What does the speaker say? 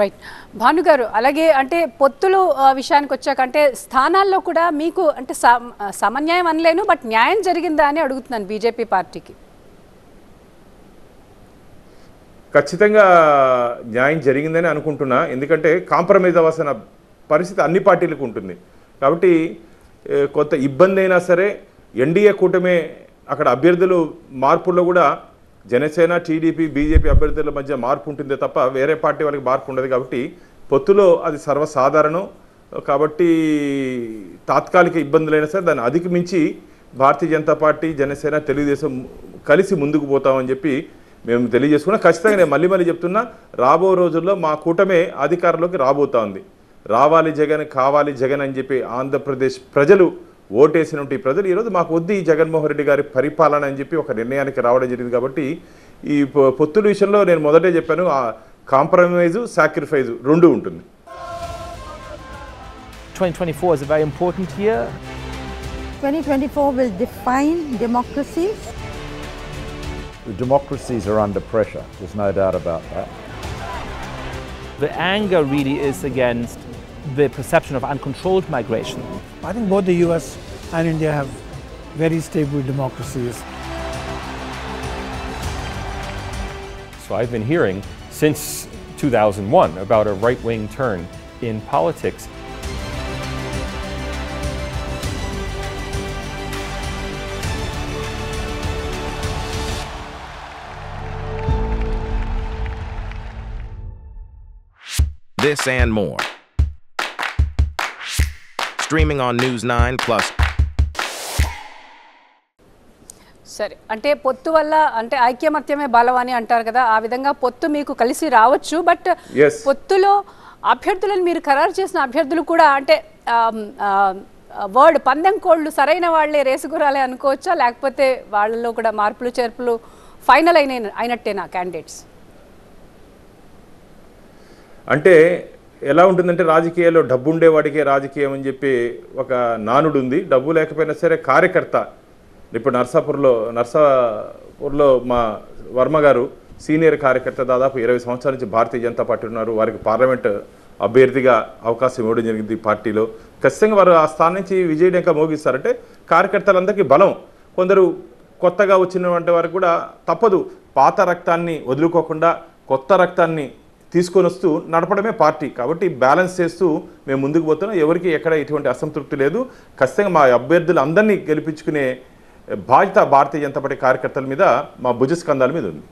Right. భానుగారు, అలాగే అంటే పొత్తులు విషయానికి వచ్చాక అంటే స్థానాల్లో కూడా మీకు అంటే సమన్యాయం అనలేను, బట్ న్యాయం జరిగిందా అని అడుగుతున్నాను బీజేపీ పార్టీకి. ఖచ్చితంగా న్యాయం జరిగిందని అనుకుంటున్నా. ఎందుకంటే కాంప్రమైజ్ అవ్వాల్సిన పరిస్థితి అన్ని పార్టీలకు ఉంటుంది. కాబట్టి కొంత ఇబ్బంది అయినా సరే ఎన్డీఏ కూటమే అక్కడ అభ్యర్థులు మార్పుల్లో కూడా జనసేన, టీడీపీ, బీజేపీ అభ్యర్థుల మధ్య మార్పు ఉంటుందే తప్ప వేరే పార్టీ వాళ్ళకి మార్పు ఉండదు. కాబట్టి పొత్తులో అది సర్వసాధారణం. కాబట్టి తాత్కాలిక ఇబ్బందులైనా సరే దాన్ని అధిగమించి భారతీయ జనతా పార్టీ, జనసేన, తెలుగుదేశం కలిసి ముందుకు పోతామని చెప్పి మేము తెలియజేసుకున్నాం. ఖచ్చితంగా నేను మళ్ళీ చెప్తున్నా, రాబో రోజుల్లో మా కూటమే అధికారంలోకి రాబోతా ఉంది. రావాలి జగన్, కావాలి జగన్ అని చెప్పి ఆంధ్రప్రదేశ్ ప్రజలు ఓటేసినటువంటి ప్రజలు ఈరోజు మాకు వద్దు ఈ జగన్మోహన్ రెడ్డి గారి పరిపాలన అని చెప్పి ఒక నిర్ణయానికి రావడం జరిగింది. కాబట్టి ఈ పొత్తుల విషయంలో నేను మొదటే చెప్పాను, కాంప్రమైజు, సాక్రిఫైజు రెండు ఉంటుంది. 2024 is a very important year. 2024 will define democracy. The democracies are under pressure, there's no doubt about that. The anger really is against the perception of uncontrolled migration. I think both the US and India have very stable democracies. So I've been hearing since 2001 about a right-wing turn in politics. This and more. Streaming on News 9 Plus. సరే, అంటే పొత్తు వల్ల అంటే ఐక్యమత్యమే బలం అని అంటారు కదా, ఆ విధంగా పొత్తు మీకు కలిసి రావచ్చు. బట్ పొత్తులో అభ్యర్థులను మీరు ఖరారు చేసిన అభ్యర్థులు కూడా అంటే వర్డ్ పందెం కోళ్ళు సరైన వాళ్లే రేసుగురాలే అనుకోవచ్చా, లేకపోతే వాళ్ళలో కూడా మార్పులు చేర్పులు ఫైనల్ అయినట్టేనా క్యాండిడేట్స్? అంటే ఎలా ఉంటుందంటే రాజకీయాల్లో డబ్బు ఉండేవాడికే రాజకీయం అని చెప్పి ఒక నానుడు ఉంది. డబ్బు లేకపోయినా సరే కార్యకర్త, ఇప్పుడు నర్సాపూర్లో మా వర్మ గారు సీనియర్ కార్యకర్త, దాదాపు 20 సంవత్సరాల నుంచి భారతీయ జనతా పార్టీ ఉన్నారు. వారికి పార్లమెంట్ అభ్యర్థిగా అవకాశం ఇవ్వడం జరిగింది పార్టీలో. ఖచ్చితంగా వారు ఆ స్థానం నుంచి విజయడంగా మోగిస్తారంటే కార్యకర్తలందరికీ బలం. కొందరు కొత్తగా వచ్చినటువంటి వారికి కూడా తప్పదు, పాత రక్తాన్ని వదులుకోకుండా కొత్త రక్తాన్ని తీసుకొని వస్తూ నడపడమే పార్టీ. కాబట్టి బ్యాలెన్స్ చేస్తూ మేము ముందుకు పోతున్నాం. ఎవరికి ఎక్కడ ఎటువంటి అసంతృప్తి లేదు. ఖచ్చితంగా మా అభ్యర్థులు అందరినీ గెలిపించుకునే బాధ్యత భారతీయ జనతా పార్టీ కార్యకర్తల మీద, మా భుజస్కంధాల మీద ఉంది.